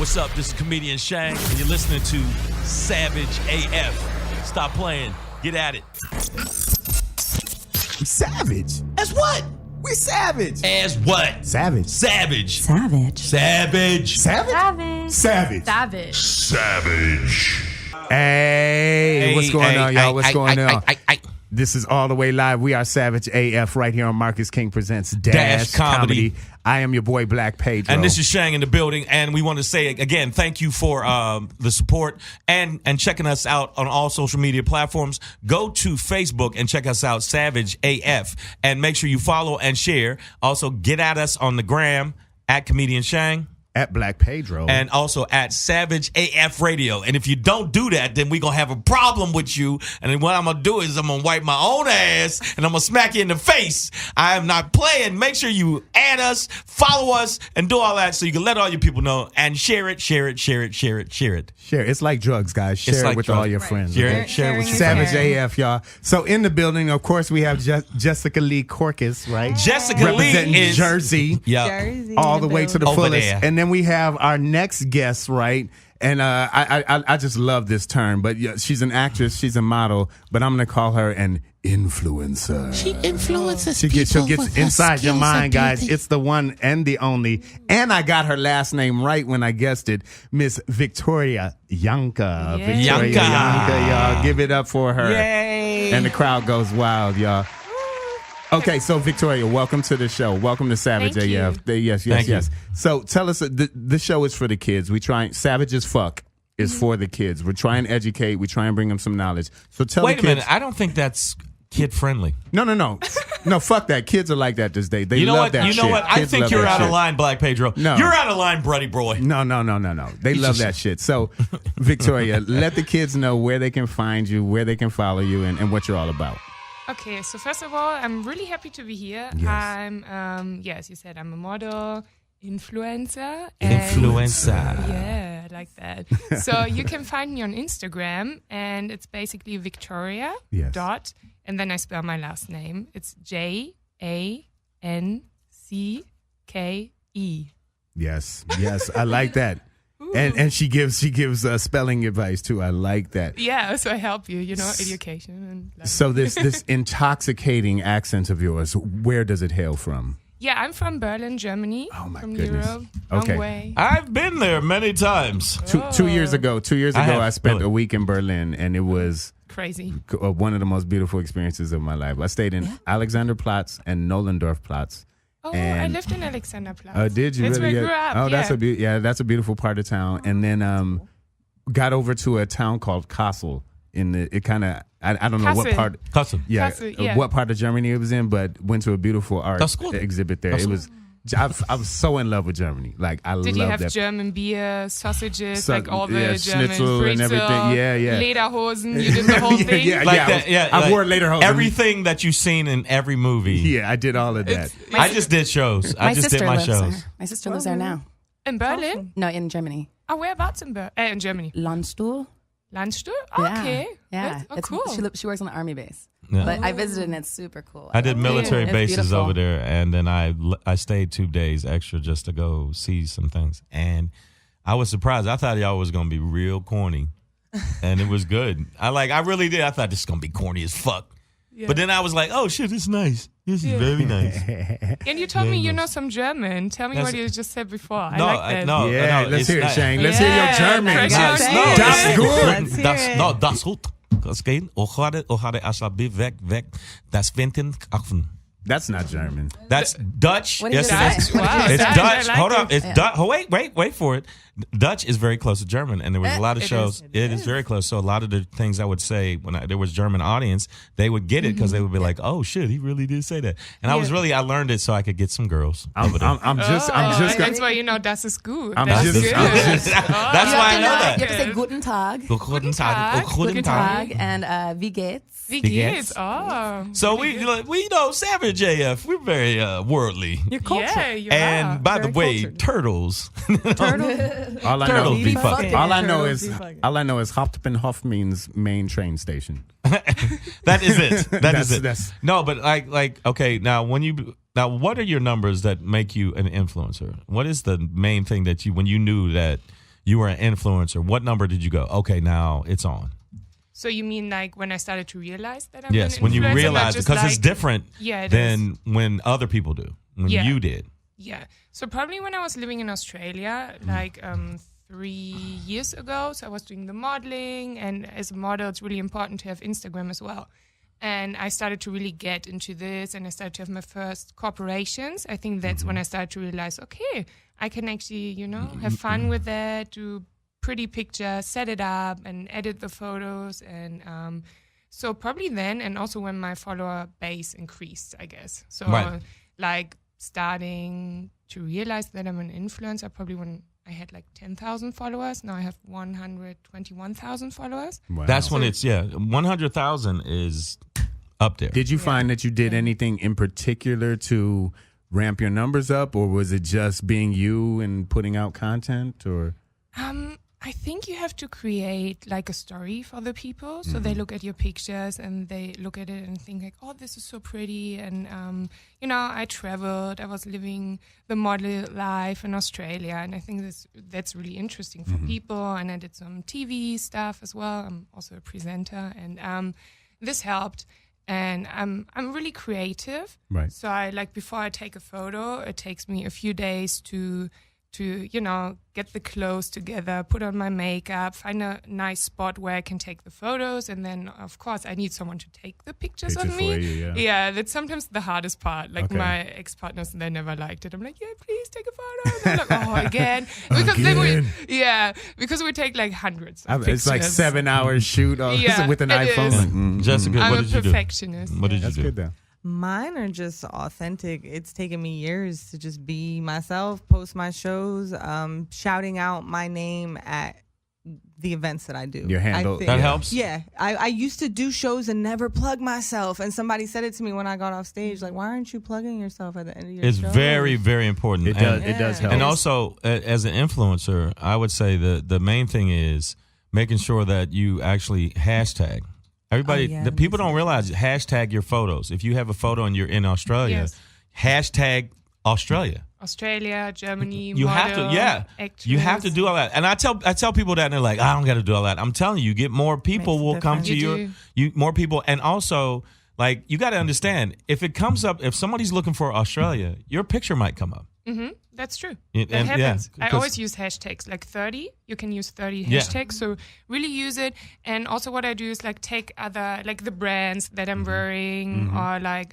what's up? This is comedian Shang, and you're listening to Savage AF. Stop playing. Get at it. We savage. As what? We savage. As what? Savage. Savage. Savage. Savage. Savage? Savage. Savage. Savage. Hey, what's going on, y'all? What's going on? I. This is all the way live. We are Savage AF right here on Marcus King Presents Dash Comedy. I am your boy Black Pedro. And this is Shang in the building. And we want to say, again, thank you for the support and checking us out on all social media platforms. Go to Facebook and check us out, Savage AF. And make sure you follow and share. Also, get at us on the gram, at Comedian Shang. At Black Pedro. And also at Savage AF Radio. And if you don't do that, then we're going to have a problem with you. And then what I'm going to do is I'm going to wipe my own ass and I'm going to smack you in the face. I am not playing. Make sure you add us, follow us, and do all that so you can let all your people know. And share it. Share. It's like drugs, guys. Share it with all your friends. Share it with your friends. Savage AF, y'all. So in the building, of course, we have Jessica Lee Corcus, right? Jessica representing Lee is Jersey. Yeah. Jersey All the way to the Over fullest. there. And then we have our next guest, right? And I just love this term, but yeah, she's an actress, she's a model, but I'm gonna call her an influencer. She influences She'll people get with her inside your skills mind, and guys. beauty. It's the one and the only. And I got her last name right when I guessed it, Miss Victoria Jancke. Yeah. Victoria Jancke, y'all. Give it up for her. Yay. And the crowd goes wild, y'all. Okay, so Victoria, welcome to the show. Welcome to Savage Thank you. AF. Yes. Thank you. So tell us, the show is for the kids. We try, Savage as Fuck is for the kids. We're trying to educate. We try and bring them some knowledge. So tell Wait the a kids. minute. I don't think that's kid friendly. No. No, fuck that. Kids are like that this day. They You know love what? that You shit. know what? I Kids think love you're that out of shit. line, Black Pedro. No. You're out of line, Bruddy boy. No. They love that shit. So, Victoria, let the kids know where they can find you, where they can follow you, and what you're all about. Okay, so first of all, I'm really happy to be here. Yes. I'm, yes, you said I'm a model, influencer. Influencer. Yeah, I like that. So you can find me on Instagram, and it's basically Victoria Yes. dot, and then I spell my last name. It's Jancke. Yes, I like that. And she gives spelling advice too. I like that. Yeah, so I help you, education. And So this intoxicating accent of yours, where does it hail from? yeah, I'm from Berlin, Germany. Oh, my from goodness. Europe. Okay. Long way. I've been there many times. Two years ago, have, I spent really. a week in Berlin, and it was Crazy. one of the most beautiful experiences of my life. I stayed in Alexanderplatz and Nollendorfplatz. Oh, And- I lived in Alexanderplatz. Did you That's really? where I grew up. Oh, yeah. that's a beautiful part of town. And then got over to a town called Kassel. It kind of I don't know what Kassel. part. Custom. Yeah, Kassel, yeah. what part of Germany it was in, but went to a beautiful art That's cool. exhibit there. That's It was. I was so in love with Germany. Like I Did love you have that. German beer, sausages, So- like all the yeah, German schnitzel and Brezel, everything. Yeah. Lederhosen? You did the whole thing? Yeah, Like yeah. that, yeah. I like wore later home. everything that you've seen in every movie. Yeah, I did all of that. I just did shows. I just did my lives shows. there. My sister lives there now. In Berlin? No, in Germany. Oh, whereabouts in Germany? Landstuhl. Landstuhl? Yeah. Okay. Yeah. That's, cool. She works on the army base. Yeah. But I visited and it's super cool. I did love it. military It's bases beautiful. over there, and then I stayed 2 days extra just to go see some things. And I was surprised. I thought y'all was gonna be real corny, and it was good. I really did. I thought this is gonna be corny as fuck. But then I was like, oh shit, it's nice. This is very nice. And you told me you know some German. Tell me That's- you just said before. I No, like that. no, Yeah, no, let's it's hear it, not- Shane. Let's hear your Yeah, German. press That's your good. say. That's good. Let's hear it. Das goed. Das geht. Ochade ashabi weg. Das Winten affen. That's not German. That's Dutch. What is Yes, it? it is. Wow, It's I Dutch. like Hold it. up. It's Dutch. Oh, wait for it. Dutch is very close to German, and there was a lot of It shows. is. It is very close. So a lot of the things I would say when there was German audience, they would get it because they would be like, "Oh shit, he really did say that." And I learned it so I could get some girls over there. I'm just and gonna. that's why you know das ist gut. I'm That's just- good. I'm just- That's why I know You that. have to say Guten Tag. Guten Tag. Tag. Guten Guten Tag. Tag. And wie geht's? Wie geht's? geht's? Oh. So we Savage AF. We're very worldly. Your culture. Yeah, you And are. by the Very way, cultured. turtles. All I Turtles know, be fucking. all I know Turtles is be fucking. Hauptbahnhof means main train station. That is it. That is it. That's- No, but okay. Now, what are your numbers that make you an influencer? What is the main thing that when you knew that you were an influencer? What number did you go? Okay, now it's on. So you mean like when I started to realize that I'm Yes, an when you influencer, not realize it, just because it's like- different Yeah, it than when other people do. When Yeah. you did. Yeah. So probably when I was living in Australia, like 3 years ago. So I was doing the modeling, and as a model, it's really important to have Instagram as well. And I started to really get into this, and I started to have my first corporations. I think that's when I started to realize, okay, I can actually, have fun with that, do pretty pictures, set it up, and edit the photos. And so probably then, and also when my follower base increased, I guess. So Right. like starting to realize that I'm an influencer, probably when I had like 10,000 followers. Now I have 121,000 followers. Wow. That's when it's 100,000 is up there. Did you find that you did anything in particular to ramp your numbers up, or was it just being you and putting out content? Or I think you have to create like a story for the people. So they look at your pictures and they look at it and think like, oh, this is so pretty. And, I traveled. I was living the model life in Australia. And I think that's really interesting for people. And I did some TV stuff as well. I'm also a presenter. And this helped. And I'm really creative. Right. So before I take a photo, it takes me a few days to get the clothes together, put on my makeup, find a nice spot where I can take the photos. And then, of course, I need someone to take the pictures of me. for you, Yeah, that's sometimes the hardest part. Like Okay. my ex-partners, they never liked it. I'm like, yeah, please take a photo. And they're like, oh, again. Because we take like hundreds of pictures. it's like 7 hours shoot Yeah, with an it iPhone. is. Like, Jessica, I'm what a did you do? perfectionist. What did you That's do? good though. Mine are just authentic. It's taken me years to just be myself, post my shows, shouting out my name at the events that I do. Your handle. I think- That helps? Yeah. I used to do shows and never plug myself. And somebody said it to me when I got off stage, like, why aren't you plugging yourself at the end of your It's show? very, very important. It does. And, It does Yeah. help. and also, as an influencer, I would say the main thing is making sure that you actually hashtag. Everybody, Oh, yeah, the that people makes don't realize hashtag your photos. If you have a photo and you're in Australia, Yes. hashtag Australia. Australia, Germany, You have model, to, you have to actress. do all that. And I tell people that, and they're like, I don't got to do all that. I'm telling you, get more people Makes a will come to difference. you more people, and also like you got to understand if it comes up, if somebody's looking for Australia, your picture might come up. That's true. Yeah, That and- yeah, happens. I 'cause- always use hashtags, like 30. You can use 30 Yeah. hashtags. So really use it. And also what I do is like take other, like the brands that I'm wearing or like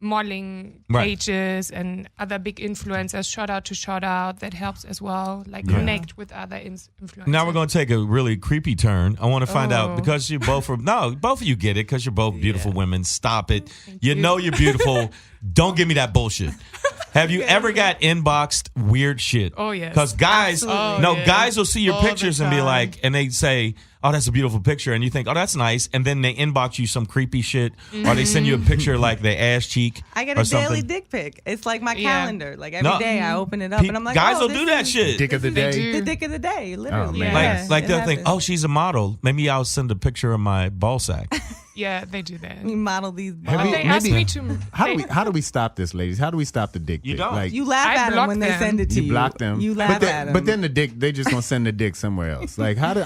modeling Right. pages and other big influencers, shout out. That helps as well. Like Yeah. connect with other influencers. Now we're going to take a really creepy turn. I want to find out Oh. because you both are both of you get it because you're both beautiful women. Stop it. You you. know you're beautiful. Don't give me that bullshit. Have you ever got inboxed weird shit? Oh, yes. Because guys, Absolutely. no, Oh, yeah. guys will see your All the pictures and be time. like, and they say, "Oh, that's a beautiful picture," and you think, "Oh, that's nice," and then they inbox you some creepy shit, or they send you a picture like their ass cheek. I get or a daily something. dick pic. It's like my Yeah. calendar. Like every day No. I open it up and I'm like, guys oh, will this do that is shit. Dick of the They day. do. The dick of the day, literally. man. Yeah. Like it they'll think, happens. "Oh, she's a model. Maybe I'll send a picture of my ball sack." Yeah, they do that. We model these Have But balls. they ask maybe- me to. How do we stop this, ladies? How do we stop the dick You pic? don't. Like, You laugh I at them block when they them. send it to you. you block them. You laugh at them. But then they just gonna send the dick somewhere else. Like how do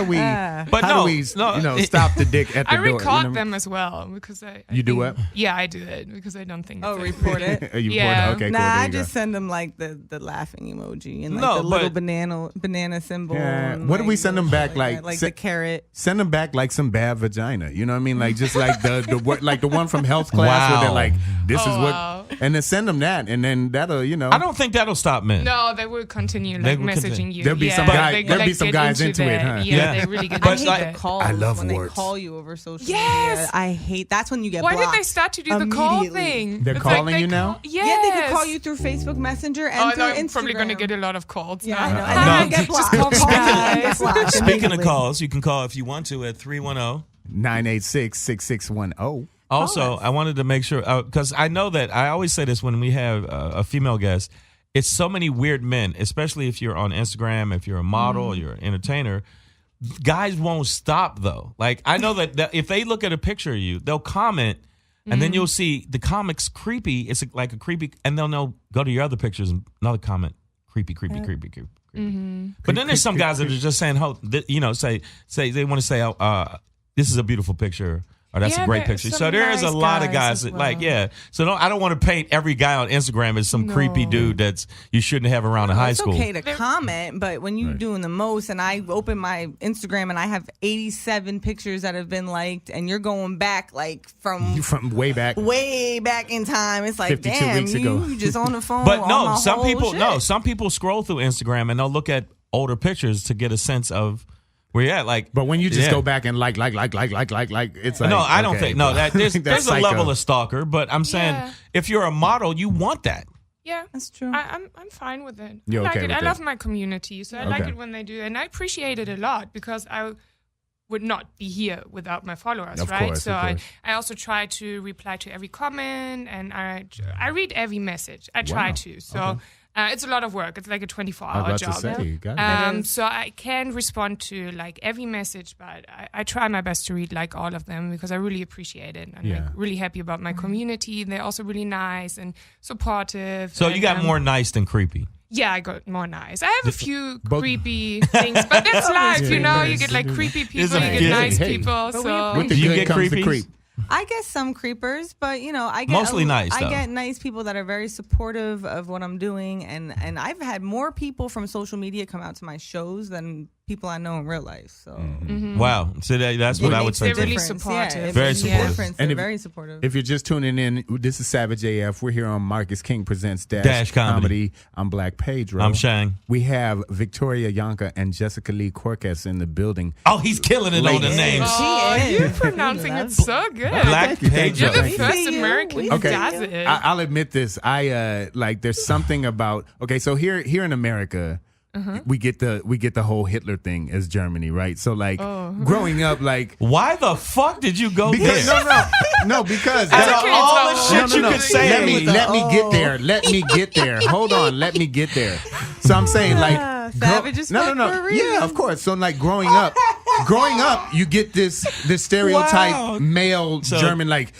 we? But how no, do we no. stop the dick at the I door? record them as well because I You do think- what? Yeah, I do it because I don't think. Oh, it's report it. You Yeah. report it? Okay, Nah, cool. There I you just go. send them like the laughing emoji and like No, the little but- banana symbol. Yeah. and, What do like, we send them back that, like? like se- the carrot. Send them back like some bad vagina. You know what I mean? Like just like the one from health class where they're Wow. like, this is what, wow. and then send them that, and then that'll I don't think that'll stop men. No, they will continue They like will messaging continue. you. There'll be yeah, some guy- they, there'll be some get guys into it, that. huh? Yeah, Yeah. they really get But into like- that. Calls I love when warts. they call you over social Yes! media. I hate. That's when you get Why blocked. did they start to do the call Immediately. thing? They're It's like calling they you now? Yes. Yeah, they could call you through Facebook Messenger and Oh, through no, Instagram. I'm probably going to get a lot of calls. Yeah, now. I know. No. And then you get Just blocked. call me Call me and back. get blocked Speaking of immediately. calls, you can call if you want to at 310. 986-6610. Also, I wanted to make sure because I know that I always say this when we have a female guest. It's so many weird men, especially if you're on Instagram, if you're a model, you're an entertainer. Guys won't stop though. Like I know that if they look at a picture of you, they'll comment, and then you'll see the comic's creepy. It's like a creepy, and they'll know go to your other pictures and another comment Creepy. But then there's some guys that are just saying, say they want to say, this is a beautiful picture. Or that's a great picture. So there's a lot of guys that So I don't want to paint every guy on Instagram as some creepy dude that's you shouldn't have around in high school. It's okay to comment, but when you're doing the most, and I open my Instagram and I have 87 pictures that have been liked, and you're going back like from way back in time. It's like 52 damn, weeks ago. you just on the phone. But on my some people scroll through Instagram and they'll look at older pictures to get a sense of where you're at. Like, but when you just go back and like, it's like no, I don't think there's That's a level psycho. of stalker, but I'm saying if you're a model, you want that. Yeah, that's true. I'm fine with it. You're I like okay it. with I it? love my community, so I like it when they do, and I appreciate it a lot because I would not be here without my followers, Of right? course, So of course. I also try to reply to every comment, and I read every message. I try to. So it's a lot of work. It's like a 24-hour I was job. about to say, you got it. So I can respond to like every message, but I try my best to read like all of them because I really appreciate it. I'm like really happy about my community. They're also really nice and supportive. So and, you got more nice than creepy. Yeah, I got more nice. I have a few creepy things, but that's life, you know. You get like creepy people, you get nice people. So With the Do you good get comes the creepies? creep. I get some creepers, but I get Mostly nice, I though. get nice people that are very supportive of what I'm doing, and I've had more people from social media come out to my shows than people I know in real life. So Wow. So that's what I would say. They're really too. supportive. Yeah, it Very makes a supportive. difference. And They're if- very supportive. If you're just tuning in, this is Savage AF. We're here on Marcus King Presents Dash Comedy. I'm Black Pedro. I'm Shang. We have Victoria Jancke and Jessica Lee Corquez in the building. Oh, he's killing it on the Ladies. names. Oh, you're pronouncing it so good. Black Thank you, thank Pedro. You're the you. first see you. American We who Okay. does it. I'll admit this. There's something about so here in America, we get the whole Hitler thing as Germany, right? So growing up, Why the fuck did you go because there? no, because Out of okay, all the so- shit you could say, Let me get there. Let me get there. Hold on. Let me get there. So I'm saying Savage is fake for a reason. Yeah, of course. So growing up, you get this stereotype Wow. male German and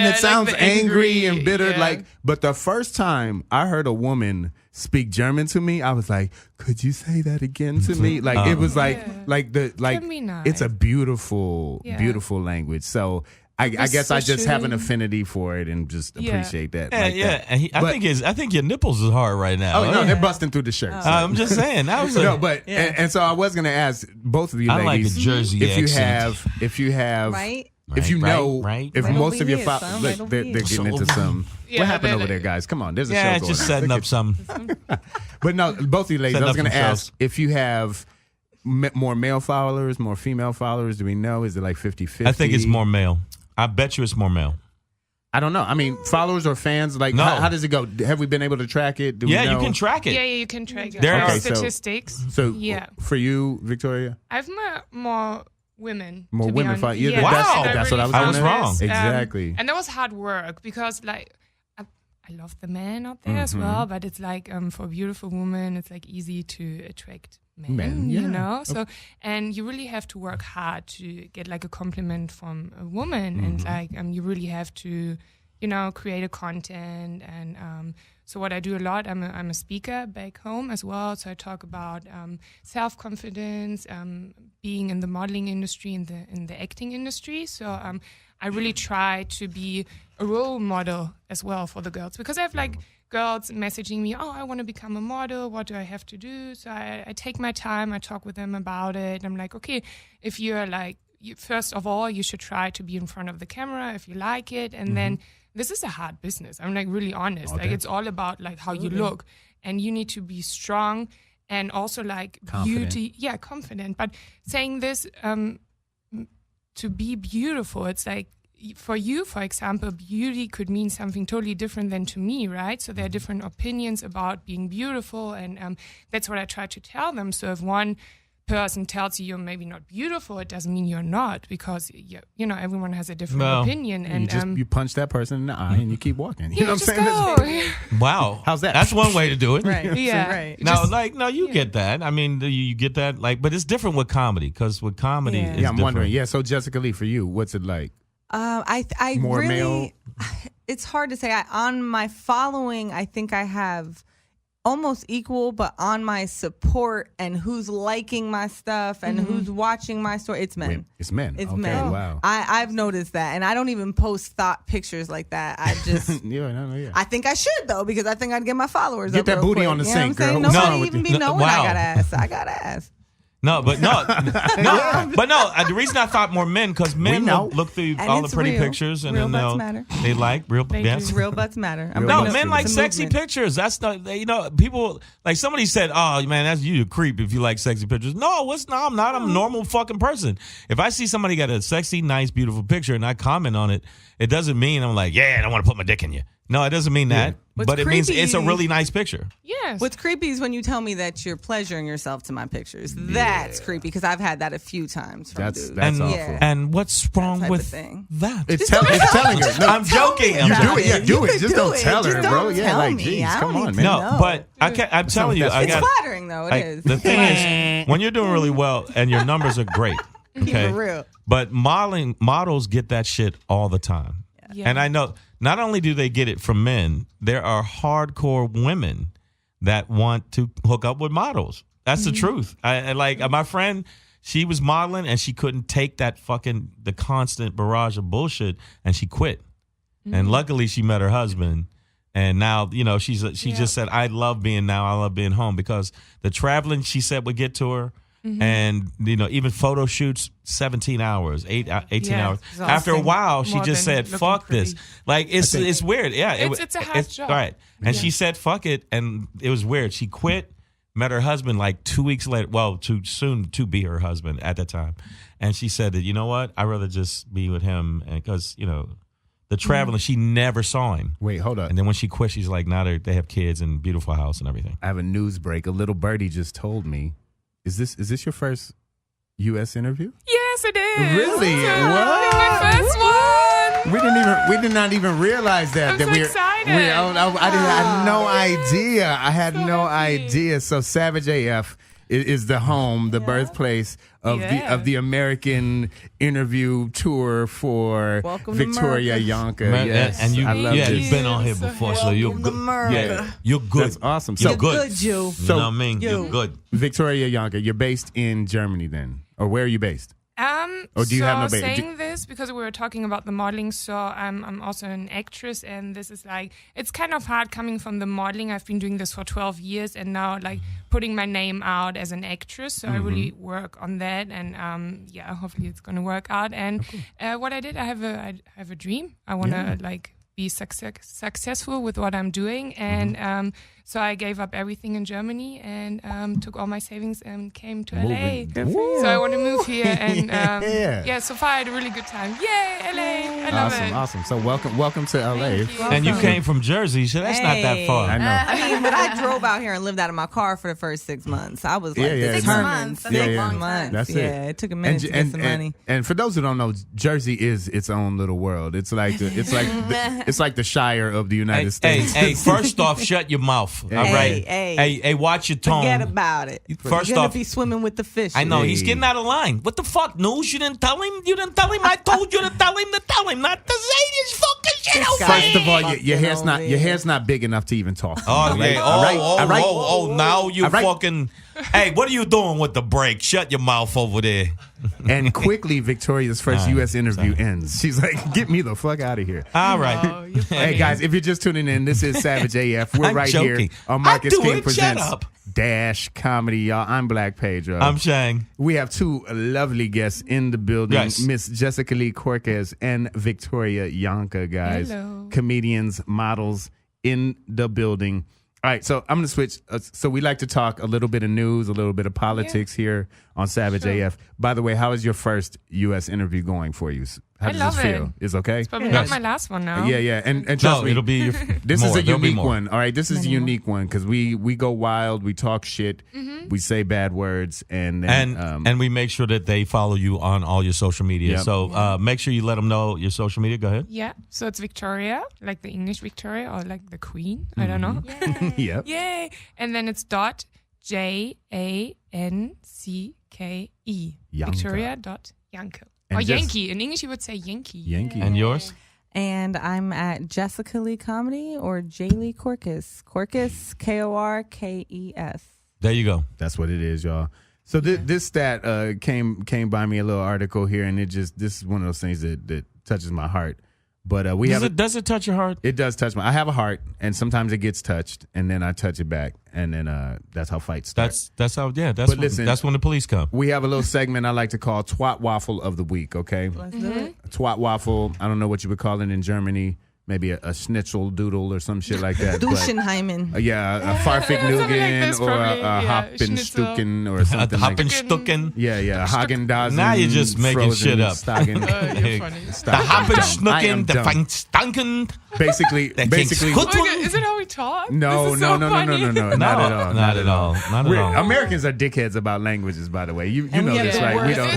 it sounds the angry and bitter. yeah. But the first time I heard a woman speak German to me, I was like, could you say that again to me? It was Can be nice. it's a beautiful, Yeah. beautiful language. So I guess I just have an affinity for it and just Yeah. appreciate that. Yeah, like yeah. that. And I think your nipples is hard right now. Oh no, they're busting through the shirts. I'm just saying. That was No, but and so I was gonna ask both of you I like a ladies Jersey if you accent. have Right? if you Right, know right. if Right most over of your here, son, look, right over they're here. getting into some. Yeah, What happened they're- over there, guys? Come on, there's a yeah, show going just on. setting Look up at- some. But no, both of you ladies. Setting I was up gonna some ask shows. if you have more male followers, more female followers. Do we know? Is it like 50-50? I think it's more male. I bet you it's more male. I don't know. I mean, followers or fans? Like, No. how does it go? Have we been able to track it? Do we Yeah, know? you can track it. Yeah, you can track There our are- statistics. So Yeah. for you, Victoria, I've met more women. More to be women honest. fight. Yeah, Yeah, Wow. and that's what I was really I was found wrong. this, Exactly. and that was hard work because I love the men out there as well, but it's for a beautiful woman, it's easy to attract men, yeah. you know? So, and you really have to work hard to get a compliment from a woman and you really have to, create a content. And so what I do a lot, I'm a speaker back home as well. So I talk about self-confidence, being in the modeling industry, in the acting industry. So I really try to be a role model as well for the girls because I have girls messaging me, oh, I want to become a model. What do I have to do? So I take my time. I talk with them about it. I'm like, okay, if you're first of all, you should try to be in front of the camera if you like it. And then this is a hard business. I'm really honest. It's all about how you look, and you need to be strong and also Confident. beauty. Yeah, confident. But saying this, to be beautiful, it's for you, for example, beauty could mean something totally different than to me, right? So there are different opinions about being beautiful, and that's what I try to tell them. So if one person tells you you're maybe not beautiful, it doesn't mean you're not, because everyone has a different opinion. And you punch that person in the eye and you keep walking. You know what I'm just saying? go. Wow. How's that? That's one way to do it. Right. Yeah. Right. No, you get that. I mean, you get that. But it's different with comedy because with comedy, Yeah. it's Yeah, I'm different. wondering. Yeah, so Jessica Lee, for you, what's it like? I More really, male? it's hard to say. On my following, I think I have almost equal, but on my support and who's liking my stuff and who's watching my story, it's men. It's men. It's okay, men. Wow. I've noticed that, and I don't even post thought pictures like that. I just, Yeah. I think I should though, because I think I'd get my followers Get up that real booty quick. on the You know sink, what I'm saying? girl. What's wrong Nobody with even you? be knowing Wow. I got ass. I got ass. No, but no. The reason I thought more men, because men know. look through And all the it's pretty real. pictures and Real then butts matter. they like real. They Yes. do. Real butts matter. I'm Real No, bringing men up like the sexy movement. pictures. That's not, people, like somebody said, oh, man, that's you a creep if you like sexy pictures. No, I'm not. I'm a normal fucking person. If I see somebody got a sexy, nice, beautiful picture and I comment on it, it doesn't mean I'm like, yeah, I don't want to put my dick in you. No, it doesn't mean that. What's But it means creepy- it's a really nice picture. Yes. What's creepy is when you tell me that you're pleasuring yourself to my pictures. That's creepy because I've had that a few times from That's dudes. And, awful. Yeah. and what's wrong type of with thing. that? It's telling her. No, I'm joking. you do it. Yeah, You do it. could Just do don't it. tell her, Just bro. don't Yeah, tell like, me. geez, I come don't on, even man. No, know. but I'm telling you, I It's got flattering though. It is. the thing is, when you're doing really well and your numbers are great, okay, For real. but models get that shit all the time. Yeah. And I know not only do they get it from men, there are hardcore women that want to hook up with models. That's the truth. I like my friend, she was modeling and she couldn't take that the constant barrage of bullshit and she quit. And luckily she met her husband. And now, she just said, I love being home because the traveling, she said, would get to her. And, even photo shoots, 17 hours, 18 Yeah, hours. exhausting. After a while, she More just than said, looking fuck this. pretty. Like, it's weird. Yeah. It's a hard job. Right. And she said, fuck it. And it was weird. She quit, met her husband like 2 weeks later. Well, too soon to be her husband at the time. And she said that, you know what? I'd rather just be with him. And because, the traveling, she never saw him. Wait, hold up. And then when she quit, she's like, now they have kids and beautiful house and everything. I have a news break. A little birdie just told me. Is this your first U.S. interview? Yes, it is. Really? Yeah, What? my first one. We did not even realize that. I'm that so excited. I had no idea. I had So no happy. idea. So Savage AF is the home, the birthplace of Yeah. the American interview tour for Welcome to Victoria America. Yonka. Man, Yes, and you, I love yeah, this. you've been on here So before, so you're Welcome to good. America. Yeah, you're good. That's awesome. You're So good. Good, you. You know what I mean? You. You're good. Victoria Yonka, you're based in Germany then, or where are you based? Or do you so have no baby? saying this because we were talking about the modeling, so I'm also an actress, and this is like, it's kind of hard coming from the modeling. I've been doing this for 12 years, and now like putting my name out as an actress. So I really work on that, and hopefully it's gonna work out. And what I did, I have a dream. I want to like be successful with what I'm doing, and so I gave up everything in Germany and took all my savings and came to LA. So I want to move here, and so far I had a really good time. Yay, LA! I love it. Awesome. So welcome to LA. Thank you. And you came from Jersey, so that's not that Hey. far. I know. I mean, but I drove out here and lived out of my car for the first 6 months. I was like, Yeah, yeah, determined. 6 months. That's Yeah, a yeah. long months. time. That's it. Yeah, it took a minute to get some money. And for those who don't know, Jersey is its own little world. It's like it's like the Shire of the United States. Hey, first off, shut your mouth. All right. Hey. Watch your tone. Forget about it. First You're gonna off- be swimming with the fish. I know Hey. he's getting out of line. What the fuck, News? You didn't tell him. I told you to tell him not to say this fucking shit over guy- First of all, your Fucking hair's not over your here. hair's not big enough to even talk. Oh, All yeah. right? All right? Now you All right. fucking. Hey, what are you doing with the break? Shut your mouth over there. And quickly, Victoria's first U.S. interview ends. She's like, "Get me the fuck out of here." All right. Oh, you're Hey funny. guys, if you're just tuning in, this is Savage AF. We're I'm right here joking. on Marcus I do King it. Presents Shut up. Dash Comedy, y'all. I'm Black Pedro. I'm Shang. We have two lovely guests in the building, Yes. Miss Jessica Lee Corquez and Victoria Yonka, guys. Hello. Comedians, models in the building. All right, so I'm going to switch. So we like to talk a little bit of news, a little bit of politics here on Savage AF. By the way, how is your first U.S. interview going for you? How I does love this feel? it. Is okay? Probably Yes. not my last one now. Yeah. And trust No, me, it'll be. this more. is a There'll be unique more. one. All right, this is a unique one because we go wild, we talk shit, we say bad words, and then, And we make sure that they follow you on all your social media. Yep. So make sure you let them know your social media. Go ahead. Yeah, so it's Victoria, like the English Victoria or like the Queen. I don't know. yep. Yay! And then it's .JANCKE. Yonka. Victoria.Jancke. And Or just- Yankee. In English, you would say Yankee. Yankee. And yours? And I'm at Jessica Lee Comedy or J. Lee Corkes. Corkes, Korkes. There you go. That's what it is, y'all. So this stat came by me, a little article here, and this is one of those things that touches my heart. But Does it touch your heart? It does touch I have a heart, and sometimes it gets touched, and then I touch it back, and then that's how fights start. That's how. Yeah. That's when the police come. We have a little segment I like to call Twat Waffle of the Week, okay? Let's do it. Twat Waffle, I don't know what you would call it in Germany. Maybe a schnitzel doodle or some shit like that. Duschenheimen. Yeah, a Farfignugan this, or probably. a Yeah, Hoppenstucken or something like that. Hoppenstucken. Yeah, Hagen-Dazs. Now you're just making shit up. You're funny. The Hoppenstucken, the dumb. Feinstanken. Basically, Oh my God, is it how we talk? no, This is so not funny. at all. Not at all. Americans are dickheads about languages, by the way. You And know we have this, the right? We worst don't.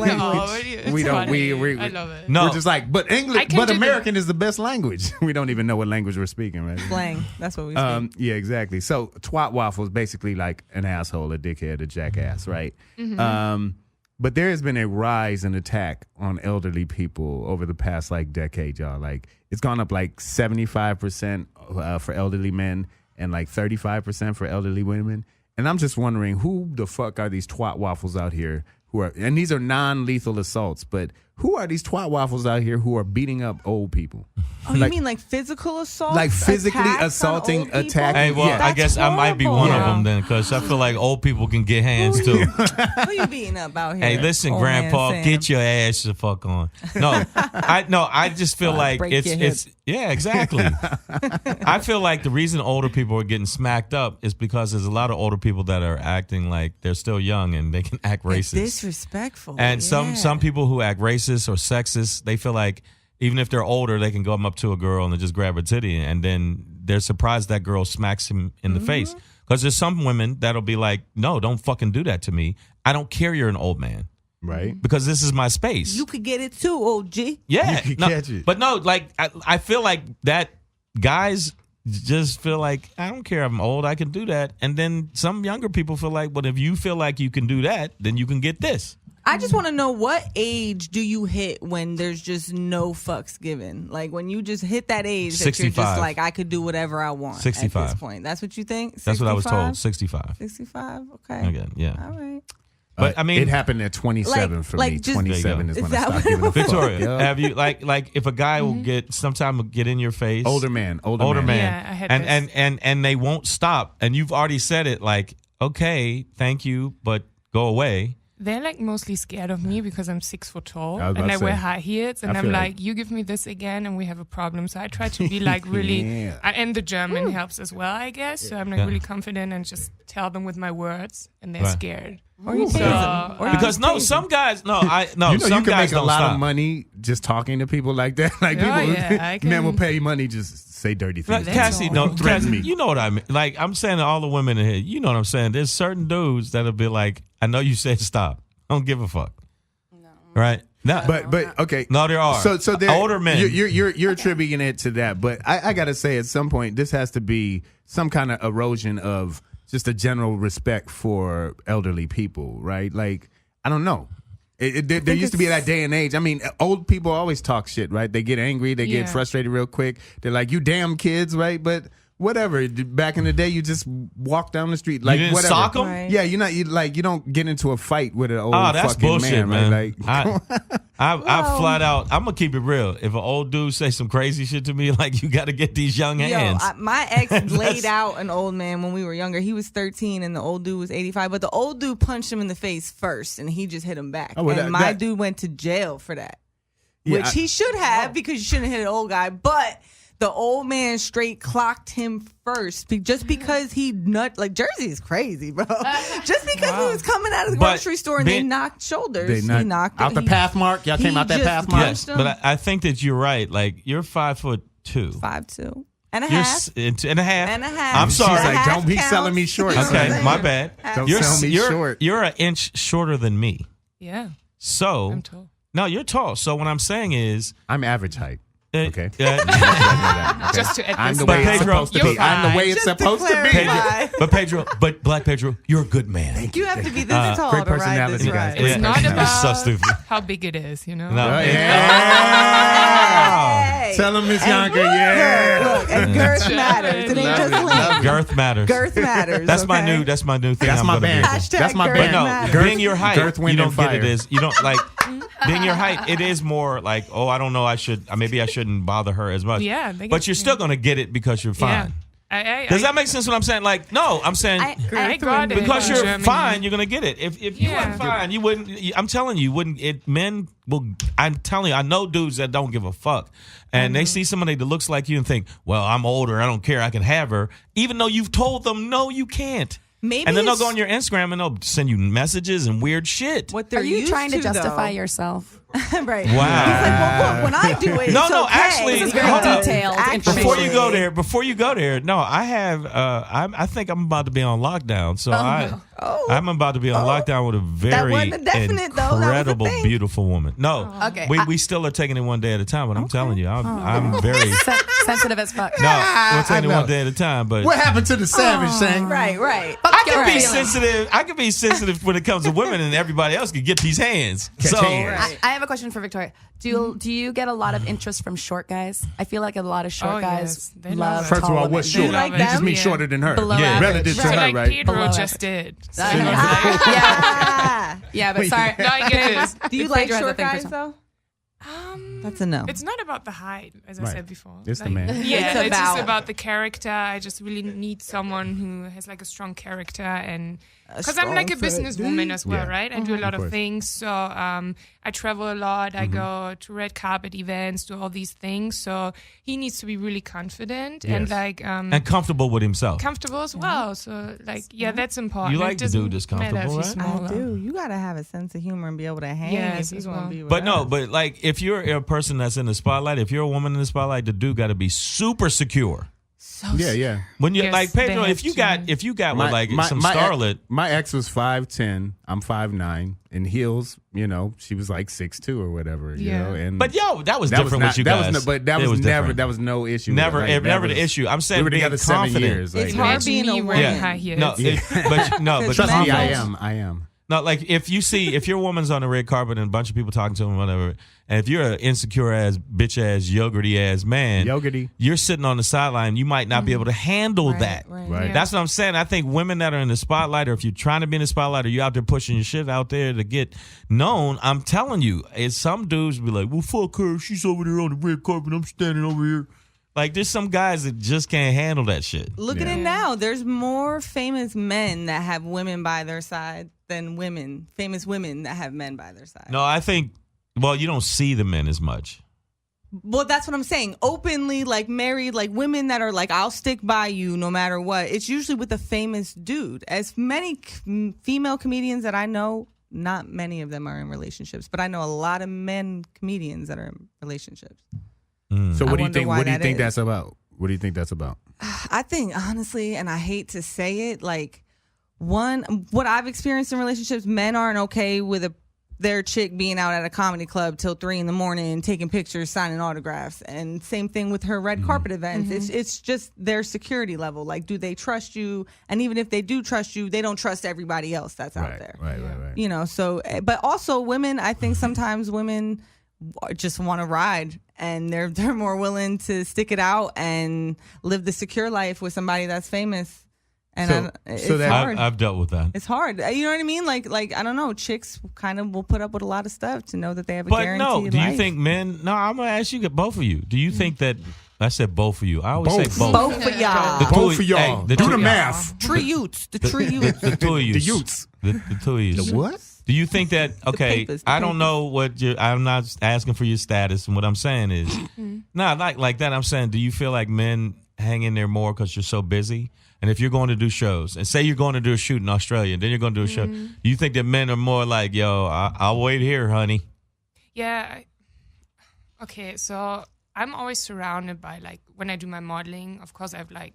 language. I love it. No. We're just like, but I English, can but do the- American is the best language. We don't even know what language we're speaking, right? Slang. That's what we speak. Yeah, exactly. So twat waffle is basically like an asshole, a dickhead, a jackass, right? But there has been a rise in attack on elderly people over the past like decade, y'all. Like it's gone up like 75% for elderly men and like 35% for elderly women. And I'm just wondering who the fuck are these twat waffles out here who are, and these are non-lethal assaults, but who are these twat waffles out here who are beating up old people? Oh, you mean like physical assault? Like physically Attacks on assaulting, old people? attacking. Hey, well, Yeah. I guess I might be horrible. one of Yeah. them then, because I feel like old people can get hands too. Who you beating up out here? Hey, listen, Old man Grandpa, Sam? get your ass the fuck on. No, I just feel like break your hip. it's yeah, exactly. I feel like the reason older people are getting smacked up is because there's a lot of older people that are acting like they're still young and they can act It's racist. disrespectful. And yeah. some people who act racist or sexist, they feel like even if they're older, they can go up to a girl and just grab her titty, and then they're surprised that girl smacks him in the face. Because there's some women that'll be like, no, don't fucking do that to me. I don't care you're an old man. Right. Because this is my space. You could get it too, OG. Yeah. You can catch it. But no, like, I feel like that guys just feel like, I don't care, I'm old, I can do that. And then some younger people feel like, well, if you feel like you can do that, then you can get this. I just want to know, what age do you hit when there's just no fucks given? Like when you just hit that age that you're 65. just like, I could do whatever I want 65. at this point. That's what you think? That's what I was 65? told, 65. 65? Okay. Again, yeah. All right. But I mean, it happened at 27 Like- for like me. just- 27 is Is when I that stopped what giving a it fuck. Victoria, Yo. have you like if a guy will get in your face, Older man. man, Yeah, I had this. and they won't stop, and you've already said it, like, okay, thank you, but go away. They're like mostly scared of me because I'm 6 foot tall I was about and I to wear say. high heels, and I I'm feel like, like- you give me this again and we have a problem. So I try to be like really, Yeah. and the German helps as well, I guess. So I'm like Yeah. really confident and just tell them with my words, and they're Right. scared. Or you So, tase them. Or you Because no, tase some guys, You know, some you can guys make a don't lot stop. of money just talking to people like that. Like Oh, people, yeah, I men will can- pay money just say dirty Like, things. Cassie, all. no, Threaten Cassie, me. you know what I mean. Like, I'm saying to all the women in here, you know what I'm saying. There's certain dudes that'll be like, I know you said stop. I don't give a fuck. No. Right? No, But okay. no, there are. So there, older men. You're attributing it to that, but I gotta say at some point this has to be some kind of erosion of just a general respect for elderly people, right? Like I don't know. There used to be that day and age. I mean, old people always talk shit, right? They get angry, they get Yeah. frustrated real quick. They're like, "You damn kids," right? But whatever. Back in the day, you just walk down the street like didn't whatever. sock 'em? Right. Yeah, you don't get into a fight with an old Oh, that's fucking bullshit, man. right? Like, I flat out, I'm gonna keep it real. If an old dude say some crazy shit to me, like you got to get these young hands. My ex laid out an old man when we were younger. He was 13 and the old dude was 85. But the old dude punched him in the face first and he just hit him back. Oh, well, and my dude went to jail for that. Yeah, Which he should have because you shouldn't hit an old guy. But the old man straight clocked him first just because he like Jersey is crazy, bro. Just because he was coming out of the But grocery store and they being- knocked shoulders. They he knocked out the he- path mark. Y'all came he out that just path mark. Yes, them. but I think that you're right. Like you're 5'2". 5'2" and a You're half. and a half. And a half. I'm She's sorry. like, Half don't be counts. selling me short. Okay, son. my bad. Don't you're, sell me you're, short. You're an inch shorter than me. Yeah, So I'm tall. no, you're tall. So what I'm saying is, I'm average height. Okay. Just to add I'm this the But way in. it's Pedro, supposed to you're be. I'm the fine. way it's Just to supposed to be. clarify. but Black Pedro, you're a good man. You have to be this tall great to ride personality, this guys. ride. Great It's not personality. about So stupid. how big it is, you know. No. Yeah. Hey. Tell him, Miss Jancke. Yeah. Look, and girth matters. It ain't Love just it. length. Girth matters. Girth matters. That's my okay? new. That's my new thing. That's I'm my gonna band. do. Hashtag That's my girth band. But no, matters. being your height, Girth, wind, you don't and get it fire. as you don't like being your height. It is more like, oh, I don't know, I should maybe I shouldn't bother her as much. Yeah, they but get- you're still gonna get it because you're fine. Does that make sense? What I'm saying? Like, no, I'm saying. I got it because in you're Germany. fine, you're gonna get it. If you Yeah. weren't fine, you wouldn't. I'm telling you, wouldn't. Men will. I'm telling you, I know dudes that don't give a fuck, and they see somebody that looks like you and think, "Well, I'm older. I don't care. I can have her," even though you've told them no, you can't. Maybe And then they'll it's go on your Instagram and they'll send you messages and weird shit. what they're Are you used trying to justify though. yourself? Right. Wow. He's like, well, look, when I do it, No, it's no, okay. actually, This is very hold on. detailed Actually. Before information. you go there. No, I have. I think I'm about to be on lockdown. So I'm about to be on lockdown with a very wasn't a definite, though. That was a incredible, thing. beautiful woman. No, Okay. we still are taking it one day at a time. But I'm telling you, I'm very. Sensitive as fuck. No, we're taking it I know. one day at a time. But What happened to the savage, Shang? Right. I can be Feelings. sensitive. I can be sensitive when it comes to women, and everybody else can get these hands. Catch So hands. I have a question for Victoria. Do you get a lot of interest from short guys? I feel like a lot of short Oh, guys yes. They love love it. First of tall all, women. what's short? like He just them? means Yeah. shorter than her. Below Yeah. average. Relative to So her, like right? Pedro Below just it. did. So yeah, yeah, but sorry. No, I get this. Do you Pedro like has a short thing for guys some- though? That's a no. It's not about the height, as I Right. said before. It's the man. Yeah, It's it's just about- about the character. I just really need someone who has like a strong character, and because I'm like a strong businesswoman as well, Yeah. right? I do a lot Of of course. things, so I travel a lot. I go to red carpet events, do all these things. So he needs to be really confident and Yes. like and comfortable with himself. comfortable as well. So like, yeah, that's important. You It like the doesn't dude that's matter if comfortable, he's right? smaller. I do. You gotta have a sense of humor and be able to hang Yes, if you as want to well. be with But no, us. but like if you're a person that's in the spotlight, if you're a woman in the spotlight, the dude got to be super secure. Yeah, yeah. When you Yes, like they Pedro, have if you to. got with like some starlet, My ex was 5'10". I'm 5'9". In heels, she was like 6'2" or whatever. You Yeah. know, and but yo, that was that different was with you that guys. was but that It was never different. that was no issue. never Like, that never was- the issue. I'm saying We were being together 7 confident. years. It's like, hard being me a wearing woman. high heels. No, but Trust me, I am. No, like if your woman's on the red carpet and a bunch of people talking to them, whatever, and if you're an insecure ass, bitch ass, yogurty ass man, Yogurty. you're sitting on the sideline, you might not be able to handle that. Right. That's what I'm saying. I think women that are in the spotlight, or if you're trying to be in the spotlight, or you're out there pushing your shit out there to get known, I'm telling you, it's some dudes be like, well, fuck her, she's over there on the red carpet, I'm standing over here. Like, there's some guys that just can't handle that shit. Look at it now. There's more famous men that have women by their side than famous women that have men by their side. No, I think, well, you don't see the men as much. Well, that's what I'm saying. Openly, like married, like women that are like, I'll stick by you no matter what. It's usually with a famous dude. As many female comedians that I know, not many of them are in relationships, but I know a lot of men comedians that are in relationships. So what do you wonder think? why What do you that think is. that's about? What do you think that's about? I think honestly, and I hate to say it, like what I've experienced in relationships, men aren't okay with their chick being out at a comedy club till 3 a.m, taking pictures, signing autographs, and same thing with her red carpet events. It's just their security level. Like, do they trust you? And even if they do trust you, they don't trust everybody else that's out there. Right. So, but also women, I think sometimes women just want to ride, and they're more willing to stick it out and live the secure life with somebody that's famous. And it's hard. I've dealt with that. It's hard. You know what I mean? Like I don't know. Chicks kind of will put up with a lot of stuff to know that they have a But guaranteed no, do you life. think men? No, I'm gonna ask you, both of you. Do you think that? I said both of you. I always Both. say both. both of y'all? The two Both of y'all. hey, the Do two- the math. Tree Utes. The tree Utes. The two of you. The Utes. The two of you. The what? Do you think that? Okay, papers, the I don't papers. know what you. I'm not asking for your status, and what I'm saying is, no, not like that. I'm saying, do you feel like men hang in there more because you're so busy? And if you're going to do shows, and say you're going to do a shoot in Australia, and then you're going to do a show, do you think that men are more like, yo, I'll wait here, honey? Yeah. Okay, so I'm always surrounded by, like, when I do my modeling, of course I have like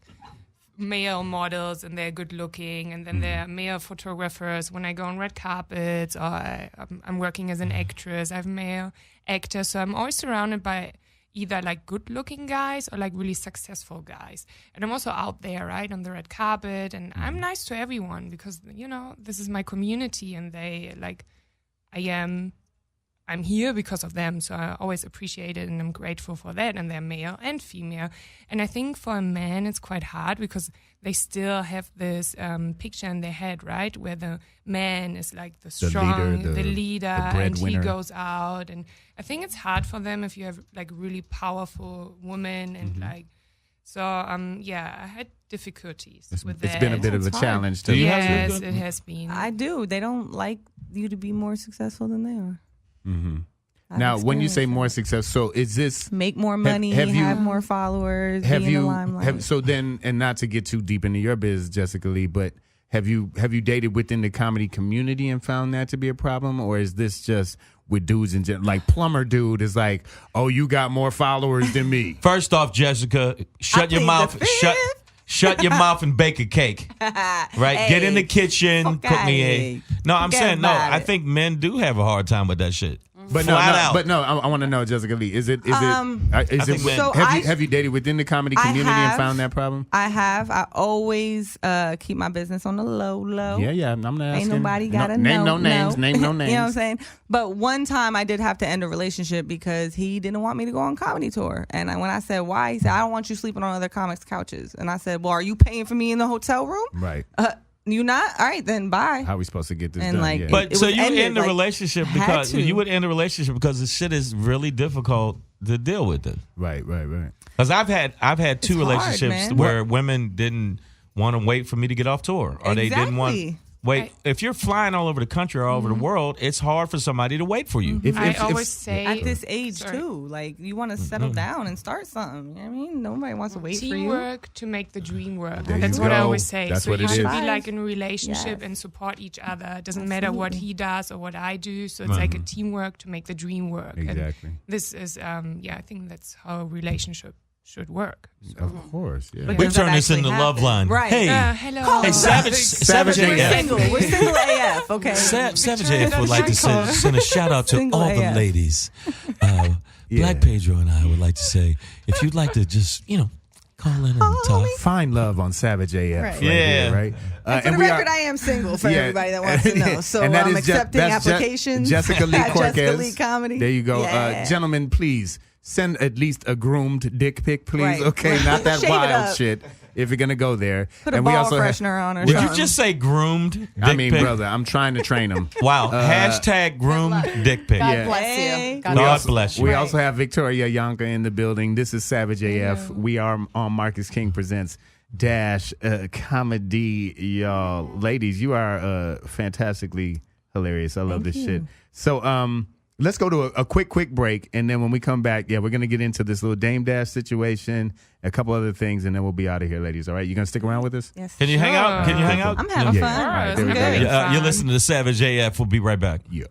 male models and they're good looking, and then there are male photographers when I go on red carpets, or I'm working as an actress, I have male actors, so I'm always surrounded by either like good looking guys or like really successful guys. And I'm also out there, right, on the red carpet, and I'm nice to everyone because, this is my community, and they like, I I'm here because of them. So I always appreciate it and I'm grateful for that. And they're male and female. And I think for a man, it's quite hard because they still have this picture in their head, right? Where the man is like the strong, the leader, and he goes out. And I think it's hard for them if you have like really powerful women and like, so I had difficulties with that. It's been a bit of a challenge to Yes, it has been. I do. They don't like you to be more successful than they are. Mm-hmm. Now, when you say more success, so is this make more money, have more followers, be in the limelight? So then, and not to get too deep into your biz, Jessica Lee, but have you dated within the comedy community and found that to be a problem, or is this just with dudes in general? Like Plumber Dude is like, oh, you got more followers than me. First off, Jessica, shut your mouth. Shut your mouth and bake a cake. Right? Hey, get in the kitchen, cook me a. No, I'm Forget saying no. about I it. think men do have a hard time with that shit. But I want to know, Jessica Lee, have you dated within the comedy community and found that problem? I have. I always keep my business on the low. Yeah. I'm not asking. Ain't nobody gotta name know. no names. Name no names. You know what I'm saying? But one time I did have to end a relationship because he didn't want me to go on comedy tour. And when I said why, he said, I don't want you sleeping on other comics' couches. And I said, well, are you paying for me in the hotel room? Right. You not? All right, then bye. How are we supposed to get this And done? like, Yeah. But It so was you ended, end the like, relationship had because to. you would end the relationship because the shit is really difficult to deal with it. Right. Because I've had two It's hard, relationships man. where women didn't want to wait for me to get off tour, or they didn't want. Exactly. Wait, if you're flying all over the country or all over the world, it's hard for somebody to wait for you. I always say At this age Sorry. too, like you want to settle down and start something. You know what I mean, nobody wants to wait for you. teamwork to make the dream work. There That's you what I go. always say. That's so what you it should is. be like in a relationship Yes. and support each other. It doesn't matter what he does or what I do. So it's like a teamwork to make the dream work. Exactly. And this is, I think that's how a relationship should work. So. Of course. Yeah. But We does that turn this actually into Love happen? Line. Right. Hey, Hello. hey, Savage We're AF. single. We're single AF. Okay. Savage AF would like to send a shout out to Single all the AF. ladies. Black Pedro and I would like to say, if you'd like to just, call in and talk. Find love on Savage AF. Right. Right. Yeah. Here, right? And for the record, I am single for everybody that wants to know. So and that I'm is accepting that's applications. Jessica Lee at Cortez. Jessica Lee Comedy. There you go. Yeah. Gentlemen, please send at least a groomed dick pic, please. Right. Okay, not that Shave it wild up. shit. If you're gonna go there, Put a and ball we also freshener on or Would something. you just say groomed dick I mean, pic? brother, I'm trying to train them. Wow. Hashtag groomed dick pic. God Yeah. bless Hey. you. God God bless you. bless you. We also have Victoria Jancke in the building. This is Savage AF. We are on Marcus King Presents Dash Comedy, y'all. Ladies, you are fantastically hilarious. I love this shit. So, let's go to a quick break, and then when we come back, we're gonna get into this little Dame Dash situation, a couple other things, and then we'll be out of here, ladies. All right, you gonna stick around with us? Yes. Can you hang out? Can you hang out? I'm having fun. All right, there we go. Good. You're listening to Savage AF. We'll be right back. Yeah.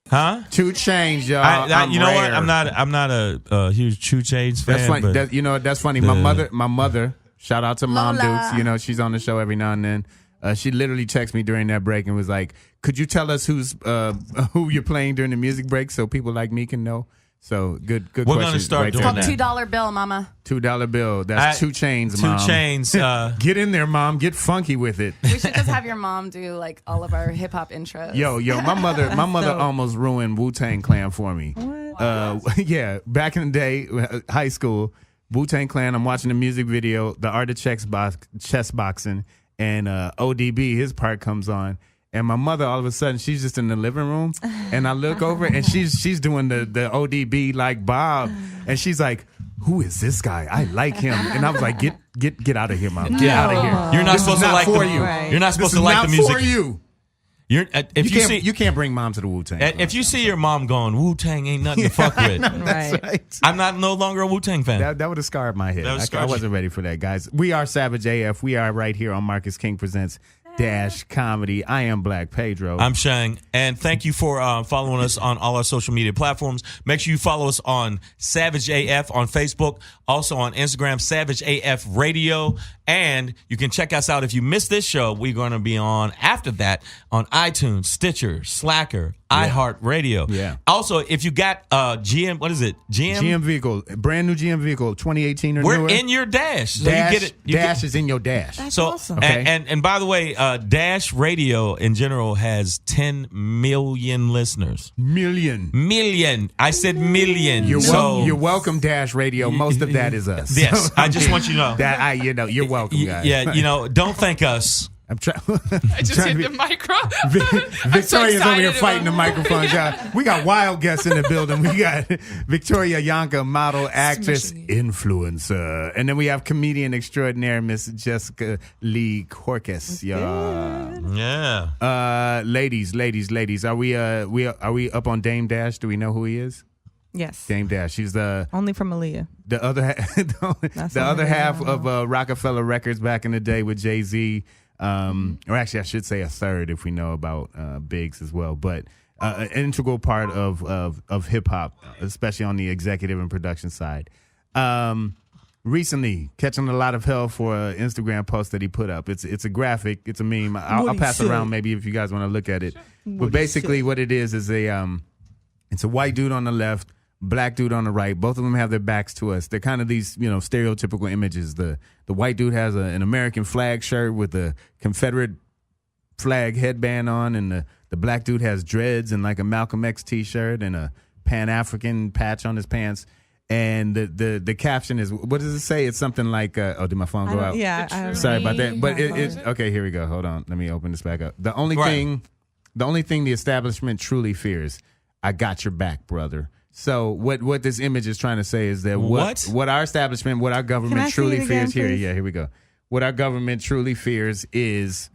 Huh? 2 Chainz, y'all. You know what? rare. I'm not a huge 2 Chainz fan. That's funny. But That's funny. the- My mother. Shout out to Mom Lola. Dukes. She's on the show every now and then. She literally texted me during that break and was like, "Could you tell us who you're playing during the music break so people like me can know?" So good. We're question. gonna start right doing there. that. $2 bill, mama. $2 bill. That's 2 Chainz, 2 Mom. Chainz. Get in there, Mom. Get funky with it. We should just have your mom do like all of our hip hop intros. Yo, my mother almost ruined Wu-Tang Clan for me. Yeah, back in the day, high school, Wu-Tang Clan, I'm watching the music video, the art of chess boxing, and ODB, his part comes on. And my mother, all of a sudden, she's just in the living room, and I look over, and she's doing the ODB like Bob, and she's like, "Who is this guy? I like him." And I was like, "Get out of here, Mom! Get out of here! You're not This is supposed to not like for the. you. Right. You're not supposed This to is like not the music. for you. You You can't bring Mom to the Wu-Tang. if you see your mom going, Wu-Tang ain't nothing to fuck with. Right. I'm no longer a Wu-Tang fan. That would have scarred my head. That would I scarred you. wasn't ready for that, guys. We are Savage AF. We are right here on Marcus King Presents Dash Comedy. I am Black Pedro. I'm Shang, and thank you for following us on all our social media platforms. Make sure you follow us on Savage AF on Facebook, also on Instagram, Savage AF Radio, and you can check us out if you missed this show. We're going to be on after that on iTunes, Stitcher, Slacker, iHeartRadio. Yeah. Also, if you got GM, what is it? GM vehicle, brand new GM vehicle, 2018 or We're newer. in your Dash. So Dash, you get it. Dash is in your Dash. That's So awesome. Okay. and by the way, Dash Radio in general has 10 million listeners. Million. I said million. You're welcome, Dash Radio. Most of that is us. Yes, I just want you to know that you're welcome, guys. Yeah, don't thank us. I'm trying. I just hit the micro. Victoria's over here excited fighting the about- microphone. Y'all. We got wild guests in the building. We got Victoria Jancke, model, actress, Smashing influencer, and then we have comedian extraordinaire Miss Jessica Lee Corcus. Yeah. Ladies, are we up on Dame Dash? Do we know who he is? Yes. Dame Dash. She's the Only from Aaliyah. the other half of Rockefeller Records back in the day with Jay-Z. Or actually, I should say a third if we know about Biggs as well. But an integral part of hip hop, especially on the executive and production side. Recently, catching a lot of hell for an Instagram post that he put up. It's a graphic. It's a meme. I'll pass it around maybe if you guys want to look at it. But basically, what it is it's a white dude on the left, black dude on the right. Both of them have their backs to us. They're kind of these, stereotypical images. The white dude has an American flag shirt with a Confederate flag headband on, and the black dude has dreads and like a Malcolm X t-shirt and a Pan-African patch on his pants. And the caption is, what does it say? It's something like, did my phone go out? Yeah. I don't Sorry know. about that. But Yeah. it's okay. Here we go. Hold on. Let me open this back up. The only Right. thing the establishment truly fears, I got your back, brother. So what this image is trying to say is that what our establishment, what our Can I government see truly it again, fears here. please? Yeah, here we go. What our government truly fears is,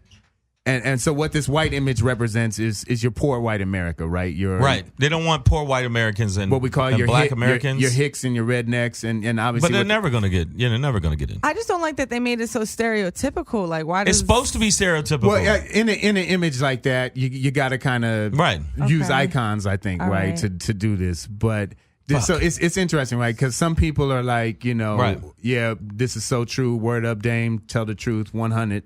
and so what this white image represents is your poor white America, right? Your Right. They don't want poor white Americans and what we call and your black hick- Americans. your hicks and your rednecks, and obviously, but they're what- never going to get. They're never going to get in. I just don't like that they made it so stereotypical. Like, why does It's supposed to be stereotypical. Well, in an image like that, you got to kind of Right. use Okay. icons, I think, All right, right. to do this. But so it's interesting, right? Because some people are like, Right. yeah, this is so true. Word up, Dame, tell the truth, 100.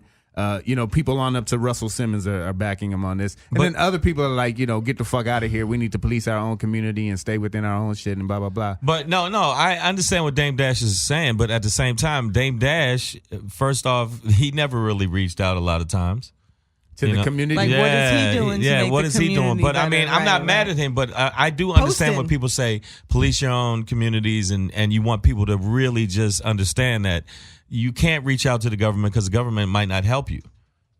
People on up to Russell Simmons are backing him on this, and then other people are like, get the fuck out of here. We need to police our own community and stay within our own shit and blah blah blah. But no, I understand what Dame Dash is saying, but at the same time, Dame Dash, first off, he never really reached out a lot of times. To the community, Like, what is he doing to make what the is he doing? community But I better? mean, I'm not Right, mad right. at him, but I do understand when Posting. people say police your own communities, and you want people to really just understand that you can't reach out to the government because the government might not help you.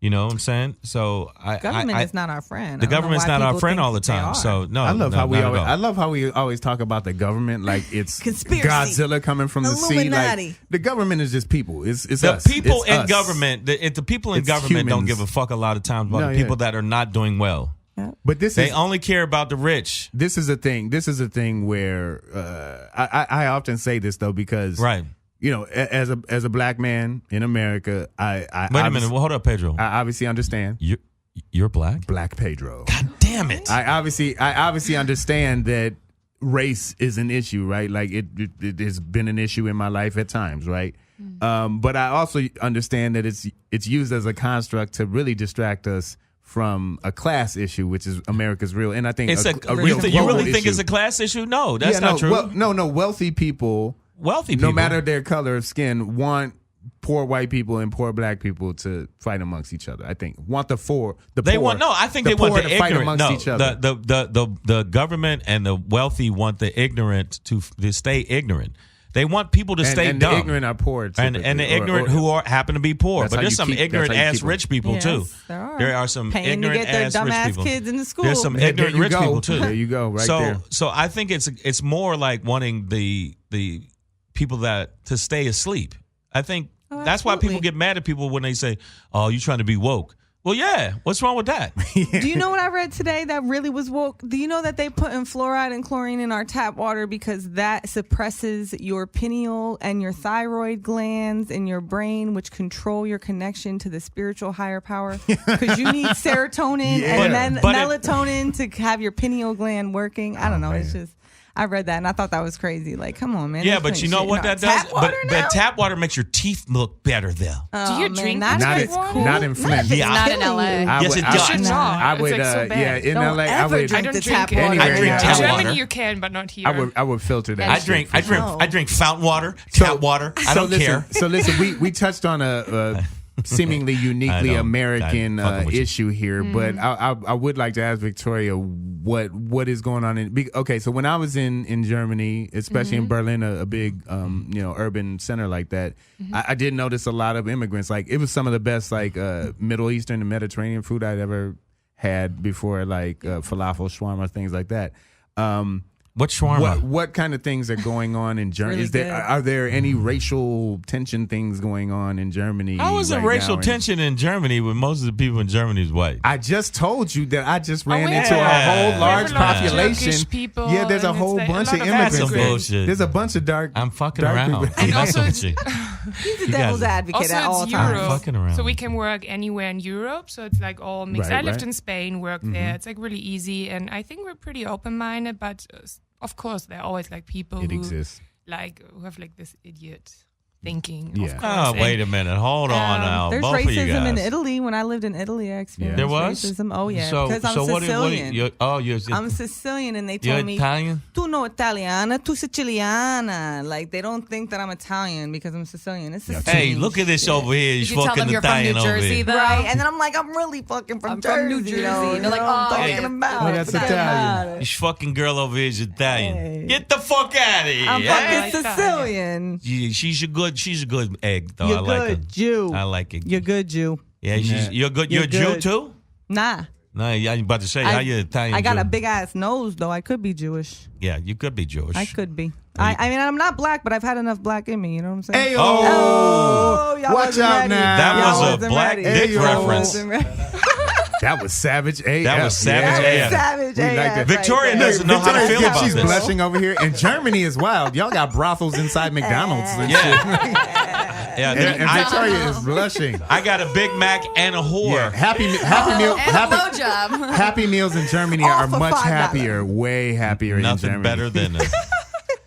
You know what I'm saying? So government is not our friend. The I don't know government's why not our people friend think all the they time. are. So no, I love no, how we not at always, all. I love how we always talk about the government like it's Conspiracy. Godzilla coming from the sea. Illuminati. Like the government is just people. It's The us. people It's in us. government, the people in It's government don't humans. give a fuck a lot of times about No, the yeah. people that are not doing well. But this They is only care about the rich. this is a thing. This is a thing where I often say this though because Right. as a black man in America, I Wait a minute. Well, hold up, Pedro. I obviously understand You're black? Black Pedro. God damn it. I obviously understand that race is an issue, right? Like it has been an issue in my life at times, right? But I also understand that it's used as a construct to really distract us from a class issue, which is America's real, and I think It's a real you global really think issue. it's a class issue? No, that's Yeah, not true. No, wealthy people, Wealthy people. no matter their color of skin, want poor white people and poor black people to fight amongst each other. I think want They poor, want I think they want poor the to fight ignorant. amongst No, each other. the government and the wealthy want the ignorant to stay ignorant. They want people to stay and dumb. the ignorant are poor, and the typically, ignorant or- who happen to be poor. That's But how there's you some keep- that's ignorant how you ass keep them. rich people Yes, too. there are. some Paying to ignorant get their ass rich dumbass people. kids into school. There's some There ignorant you rich go. people too. There you go, right so, there. So I think it's more like wanting the people to stay asleep. I think that's why people absolutely. get mad at people when they say, "Oh, you trying to be woke." Well, yeah. What's wrong with that? Do you know what I read today that really was woke? Do you know that they put in fluoride and chlorine in our tap water because that suppresses your pineal and your thyroid glands in your brain, which control your connection to the spiritual higher power? Because you need serotonin Yeah. and But melatonin to have your pineal gland working. I don't know. It's just, I read that and I thought that was crazy. Like, come on, man. Yeah, They're but putting you know shit what in that our does? tap water But now? tap water makes your teeth look better, though. Oh, Do you man, drink that's Not tap in, water? not in Flint. Yeah, Not in LA. Yes, it I, does. should not. I It's would, like so bad. in Don't LA, I ever would, drink don't the drink tap it. water. I drink Yeah. tap In water. Germany you can, but not here. I would filter that. I shit drink, for I sure. drink, I drink fountain water, tap water. I don't care. So listen, we touched on a seemingly uniquely I'm American fucking with you. issue here, but I would like to ask Victoria what is going on okay, so when I was in Germany, especially in Berlin, a big urban center like that, I did notice a lot of immigrants. Like it was some of the best like Middle Eastern and Mediterranean food I'd ever had before, like falafel, shawarma, things like that. What shawarma? What kind of things are going on in Germany? Really Are there any racial tension things going on in Germany? How is there right racial now? tension in Germany when most of the people in Germany is white? I just told you that I just ran yeah. into a whole We large have a lot of population. Turkish people, Yeah, there's a and it's whole like a bunch lot of of immigrants. That's some there. bullshit. There's a bunch of dark. I'm fucking dark around. people. I'm also messing with you. He's the You devil's guys- advocate Also, at all it's times. Europe, Fucking around. so we can work anywhere in Europe. So it's like all mixed. Right, I lived right. in Spain, worked there. It's like really easy, and I think we're pretty open-minded. But of course, there are always like people It who exists. who have like this idiot thinking. Yeah. Of course. Oh, And wait a minute. Hold on now. There's Both of you racism in guys. Italy. When I lived in Italy, I experienced There was racism. Oh yeah, So, because I'm so what? Sicilian. You're I'm Sicilian, and they you're told me, Italian. "Tu no Italiana, tu Siciliana." Like they don't think that I'm Italian because I'm Sicilian. It's a Hey, strange look at this shit. over here. Did He's you tell fucking them you're from Italian New over Jersey, here. though? Right, and then I'm like, I'm really fucking from I'm Jersey. from New Jersey. Though, They're like, you know what I'm oh, talking yeah. about. Oh, that's Forget Italian. about it. This fucking girl over here is Italian. Hey. Get the fuck out of here. I'm eh? fucking Sicilian. She's a good egg though. You're I like good her. Jew. I like it. You're good Jew. Yeah, you're good. You're a Jew good. too? Nah. No, yeah, I'm about to say how you Italian. I got Jew? a big ass nose though. I could be Jewish. Yeah, you could be Jewish. I could be. I mean, I'm not black, but I've had enough black in me. You know what I'm saying? Hey, Oh, y'all watch wasn't out ready. now. That Y'all was a wasn't black ready. dick Ayo. reference. Wasn't ready. That was savage AF. That was savage Yeah. AF. Savage We like AF that. Victoria right there. doesn't know how to feel about She's this. blushing over here. And Germany is wild. Y'all got brothels inside McDonald's and shit. Yeah, And Victoria is blushing. I got a Big Mac and a whore. Yeah, happy meal. And a blowjob. Happy meals in Germany All are for much $5. happier, way happier in Nothing Germany. better than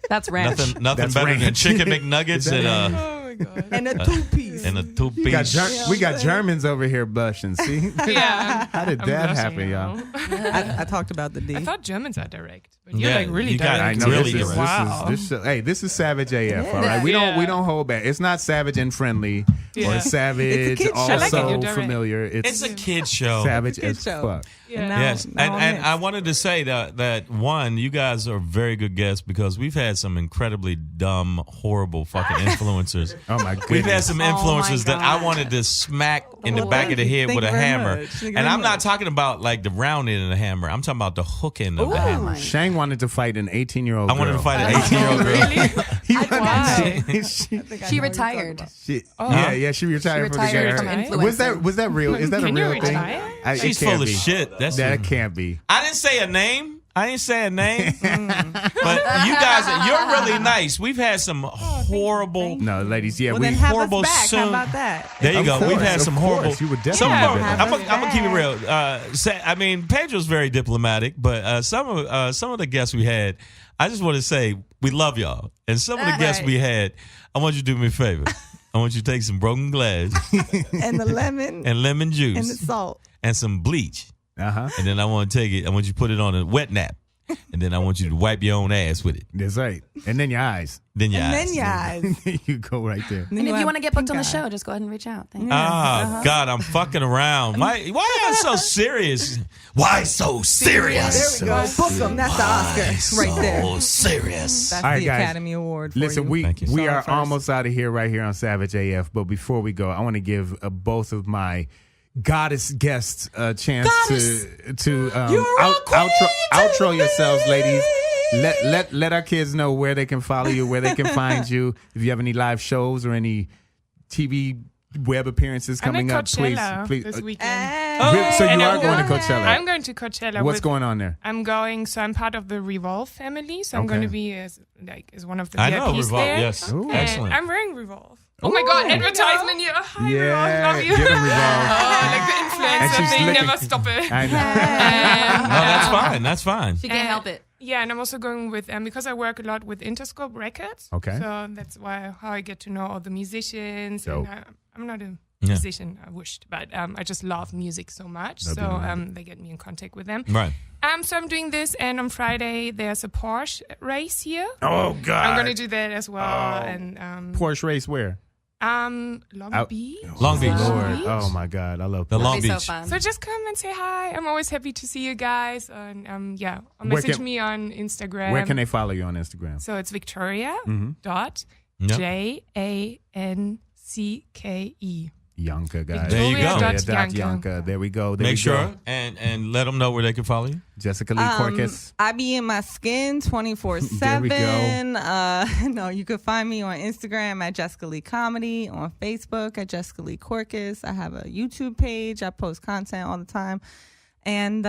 That's ranch. nothing That's better than ranch. chicken McNuggets and Oh my god. And a two-piece. a two We got, piece. we got Germans over here blushing. See? Yeah. How did I'm that blushing happen, y'all? now. I talked about the D. I thought Germans are direct, but you're Yeah, like really you got- direct. I know, really this is, direct. Wow. this is savage AF. All right, we Yeah. don't hold back. It's not savage and friendly Yeah. or savage, It's a kid show. I like it, also you're direct. familiar. It's a kid show. savage It's a kid as show. fuck. Yeah. Now- Yes, now I'm and mixed. I wanted to say that one, you guys are very good guests because we've had some incredibly dumb, horrible fucking influencers. Oh my goodness. We've had some my influencers that I God. wanted to smack in the Well, back of the head thank with a you very hammer. much. Thank you And very I'm not much. talking about like the round end of the hammer. I'm talking about the hook end of the hammer. Shang wanted to fight an 18-year-old I wanted to girl. fight an 18-year-old girl. Why? She retired. Yeah, she retired, She retired for from the influencing. Was that real? Is that Can a you real thing? retire? It She's can't full of be. shit. That can't be. I didn't say a name. But you guys, you're really nice. We've had some horrible. No, ladies, yeah, Well, we then have horrible us back. soon- How about that? There you Of go. We've course, had some of horrible. course. You would Some definitely of, have I'm us gonna keep it back. real. I mean, Pedro's very diplomatic, but some of the guests we had, I just want to say we love y'all. And some of the guests we had, I want you to do me a favor. I want you to take some broken glass And the lemon and lemon and the juice salt. and some bleach, Uh-huh. and then I want to take it. I want you to put it on a wet nap, and then I want you to wipe your own ass with it. That's right. And then your eyes. Then your And eyes. then your eyes. You go right there. Then And if have you want to get booked on the pink eye. show, just go ahead and reach out. Thanks. Ah, God, I'm fucking around. Why y'all so serious? Why so serious? There we go. Book them. That's the Oscar right there. So serious. That's All right, the guys. Academy Award for Listen, you. Thank you. we Saw it are first. almost out of here right here on Savage AF. But before we go, I want to give both of my goddess guests a chance to outro yourselves, ladies. Let our kids know where they can follow you, where they can find you. If you have any live shows or any TV web appearances I'm coming at up, Coachella please. this weekend. Really? So you And are I'm going to going- Coachella. I'm going to Coachella. What's with- going on there? I'm part of the Revolve family, so I'm Okay. going to be as one of the I VIPs know Revolve. there. Yes, Ooh. And excellent. I'm wearing Revolve. Oh my God, advertisement here. Hi, Revolve, love you. get them Revolve. Like the And influencer she's thing, looking- never stop it. I know. No, that's fine. That's fine. She can't help it. Yeah, and I'm also going with because I work a lot with Interscope Records. Okay. So that's how I get to know all the musicians. Dope. And I'm not a musician, I wished, but I just love music so much. That'd be So amazing. they get me in contact with them. Right. So I'm doing this, and on Friday there's a Porsche race here. Oh God. I'm going to do that as well. And Porsche race where? Long Out- Beach. Long Beach. Lord. Oh my God. I love The Porsche. Long It'd be Beach. so fun. So just come and say hi. I'm always happy to see you guys. And or Where message can- me on Instagram. Where can they follow you on Instagram? So it's Victoria dot Yep. JANCKE. Jancke, guys. There you go. Jancke. There we go. There Make we sure go. and let them know where they can follow you. Jessica Lee Corcus. I be in my skin 24/7. There we go. No, you can find me on Instagram at Jessica Lee Comedy, on Facebook at Jessica Lee Corcus. I have a YouTube page. I post content all the time, and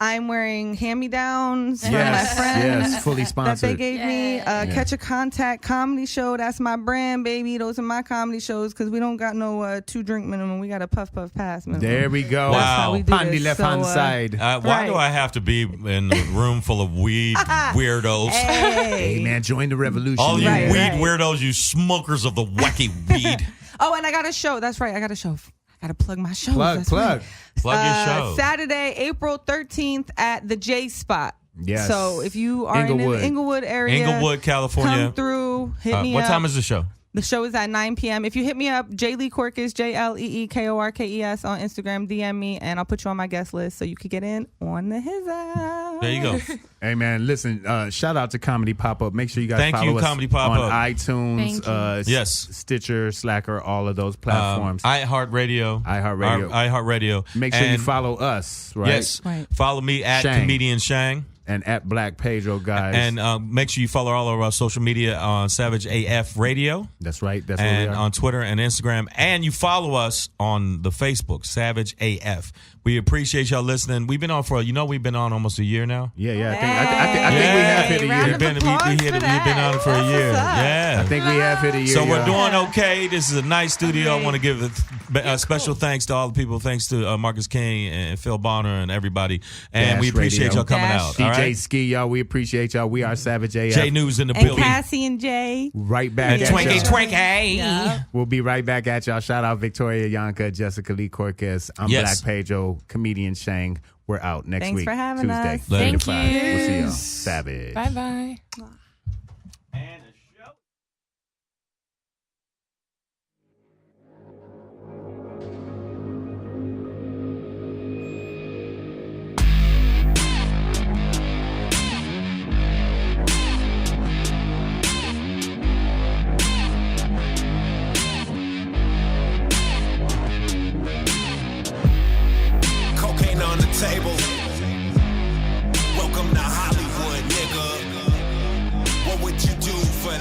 I'm wearing hand-me-downs from my friends. Yes, fully That they sponsored. gave me. Catch a Contact Comedy Show. That's my brand, baby. Those are my comedy shows because we don't got no 2-drink minimum. We got a puff pass minimum. There we go. Wow. That's how we do On the this. left So, hand side. Why do Right. I have to be in a room full of weed weirdos? Hey Hey. man, join the revolution. All you Right, weed right. weirdos, you smokers of the wacky weed. Oh, and I got a show. That's right. I got a show. I got to plug my show. Plug. Plug your show. Saturday, April 13th at the J Spot. Yes. So if you are in Inglewood. the Inglewood area, Inglewood, California. come through, hit me What up. time is the show? The show is at 9 p.m. If you hit me up, J Lee Corkes, JLEEKORKES on Instagram, DM me, and I'll put you on my guest list so you could get in on the hizza. There you go. Hey man, listen, shout out to Comedy Pop-Up. Make sure you guys Thank follow you, us Comedy Pop-Up. on iTunes, Thank you. Yes. Stitcher, Slacker, all of those platforms. iHeartRadio. iHeartRadio. iHeartRadio. Make sure you And- follow us, right? Yes. Right. Follow me at Shang. Comedian Shang. And at Black Pedro, guys. And make sure you follow all of our social media on Savage AF Radio. that's right. That's where we And are. on Twitter and Instagram. And you follow us on the Facebook, Savage AF. We appreciate y'all listening. We've been on we've been on almost a year now. yeah. I think we have hit a Round year. of We've applause for been that. on it for a year. Yeah. I think we have hit a year. So we're y'all. doing okay. This is a nice studio. I want to give a special thanks to all the people. Thanks to Marcus King and Phil Bonner and everybody. And Dash we appreciate Radio. y'all coming Dash. out. All DJ right? Ski, y'all. We appreciate y'all. We are Savage AF. J News in the And building. Cassie and Jay. Right back And at Twinkie y'all. Twinkie. Yeah. We'll be right back at y'all. Shout out Victoria, Jancke, Jessica Lee Corcus. I'm Yes. Black Pedro, comedian Shang. We're out next Thanks week. for having Tuesday, us. 3 to Thank 5. you. We'll see y'all. Savage. Bye-bye. Cocaine on the table. Welcome to Hollywood, nigga. What would you do for